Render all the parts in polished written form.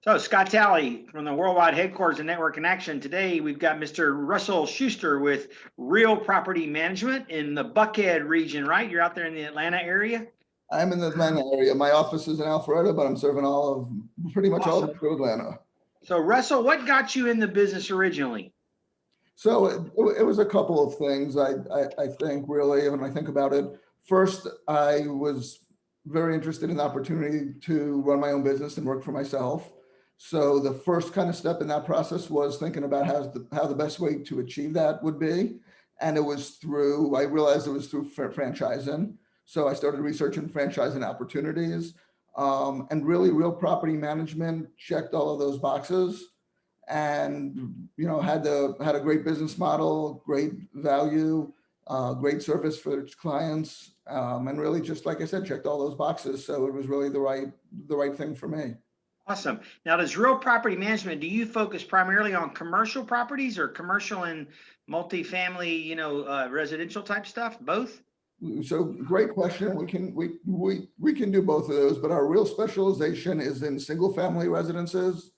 So Scott Talley from the Worldwide Headquarters of Network in Action. Today we've got Mr. Russell Shuster with Real Property Management in the Buckhead region, right? You're out there in the Atlanta area? I'm in the Atlanta area. My office is in Alpharetta, but I'm serving pretty much all of Awesome. Metro Atlanta. So Russell, what got you in the business originally? So it was a couple of things. I think really, when I think about it, first, I was very interested in the opportunity to run my own business and work for myself. So the first kind of step in that process was thinking about how the best way to achieve that would be. And I realized it was through franchising. So I started researching franchising opportunities. And really, real property management checked all of those boxes, and had a great business model, great value, great service for its clients, and really, just like I said, checked all those boxes. So it was really the right thing for me. Awesome. Now, does Real Property Management, do you focus primarily on commercial properties or commercial and multifamily, residential type stuff? Both? So great question. We can do both of those, but our real specialization is in single family residences.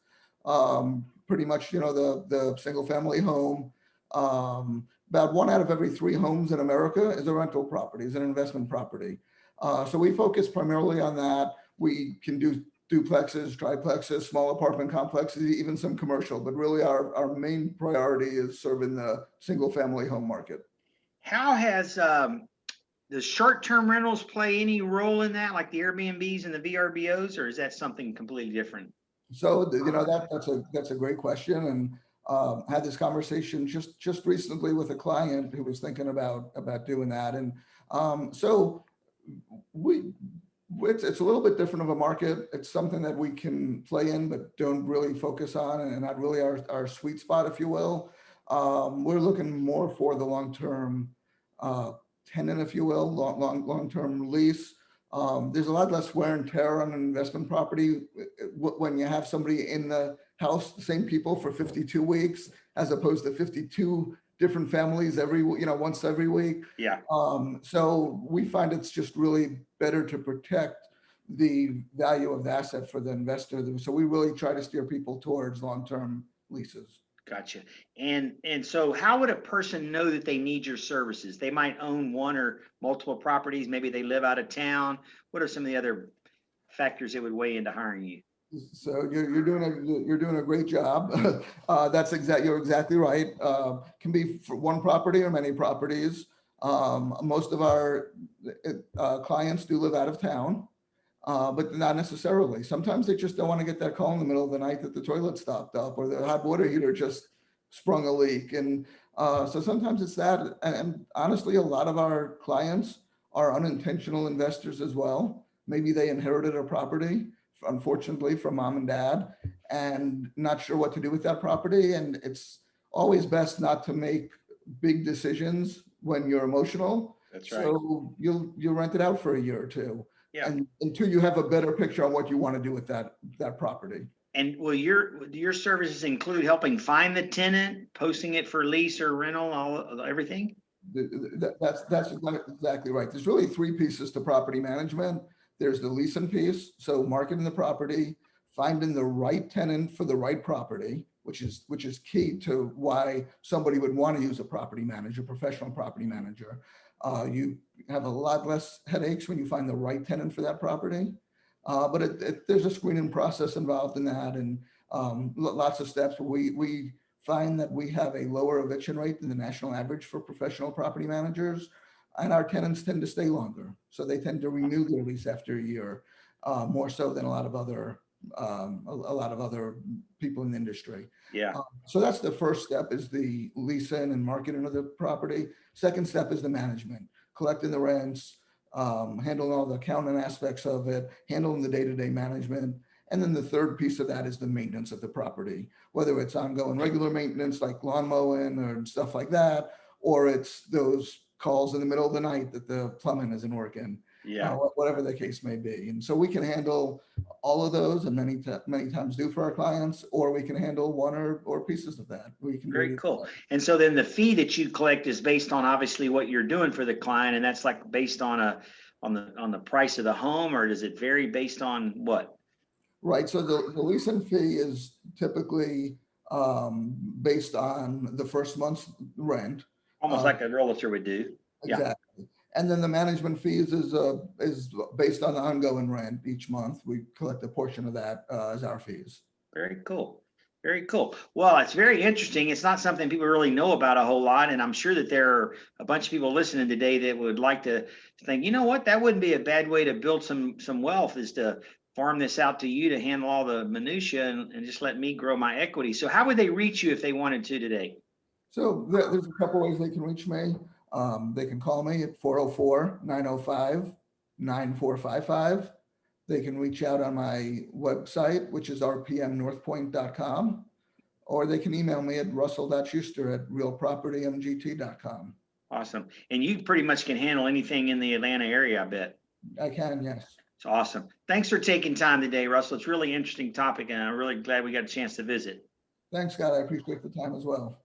Pretty much, the single family home. About 1 out of every 3 homes in America is a rental property, is an investment property. So we focus primarily on that. We can do duplexes, triplexes, small apartment complexes, even some commercial, but really our main priority is serving the single family home market. How has the short-term rentals play any role in that, like the Airbnbs and the VRBOs, or is that something completely different? So that's a great question, and had this conversation just recently with a client who was thinking about doing that, and so it's a little bit different of a market. It's something that we can play in, but don't really focus on, and not really our sweet spot, if you will. We're looking more for the long-term tenant, if you will, long-term lease. There's a lot less wear and tear on an investment property when you have somebody in the house, the same people for 52 weeks, as opposed to 52 different families once every week. Yeah. So we find it's just really better to protect the value of the asset for the investor. So we really try to steer people towards long-term leases. Gotcha. And so how would a person know that they need your services? They might own one or multiple properties. Maybe they live out of town. What are some of the other factors that would weigh into hiring you? So you're doing a great job. You're exactly right. Can be for one property or many properties. Most of our clients do live out of town, but not necessarily. Sometimes they just don't want to get that call in the middle of the night that the toilet stopped up or the hot water heater just sprung a leak. And so sometimes it's that. And honestly, a lot of our clients are unintentional investors as well. Maybe they inherited a property, unfortunately, from mom and dad, and not sure what to do with that property. And it's always best not to make big decisions when you're emotional. That's right. So you'll rent it out for a year or two. Yeah. And until you have a better picture on what you want to do with that property. And will your services include helping find the tenant, posting it for lease or rental, everything? That's exactly right. There's really 3 pieces to property management. There's the leasing piece, so marketing the property, finding the right tenant for the right property, which is key to why somebody would want to use a professional property manager. You have a lot less headaches when you find the right tenant for that property. But there's a screening process involved in that, and lots of steps. We find that we have a lower eviction rate than the national average for professional property managers, and our tenants tend to stay longer. So they tend to renew their lease after a year, more so than a lot of other people in the industry. Yeah. So that's the first step, is the leasing and marketing of the property. Second step is the management, collecting the rents, handling all the accounting aspects of it, handling the day-to-day management. And then the third piece of that is the maintenance of the property, whether it's ongoing regular maintenance like lawn mowing or stuff like that, or it's those calls in the middle of the night that the plumbing isn't working. Yeah. Whatever the case may be. And so we can handle all of those, and many times do for our clients, or we can handle one or pieces of that. We can. Very cool. And so then the fee that you collect is based on obviously what you're doing for the client, and that's like based on the price of the home, or does it vary based on what? Right, so the leasing fee is typically based on the first month's rent. Almost Uh, like a realtor would do. Yeah, Exactly. And then the management fees is based on the ongoing rent each month. We collect a portion of that as our fees. very cool. Very cool. Well, it's very interesting. It's not something people really know about a whole lot. And I'm sure that there are a bunch of people listening today that would like to think, you know what, that wouldn't be a bad way to build some wealth, is to farm this out to you to handle all the minutia and just let me grow my equity. So how would they reach you if they wanted to today? So there's a couple ways they can reach me. They can call me at 404-905-9455. They can reach out on my website, which is rpmnorthpoint.com, or they can email me at russell.schuster@realpropertymgt.com. Awesome. And you pretty much can handle anything in the Atlanta area, I bet. I can, yes. It's awesome. Thanks for taking time today, Russell. It's a really interesting topic, and I'm really glad we got a chance to visit. Thanks, Scott. I appreciate the time as well.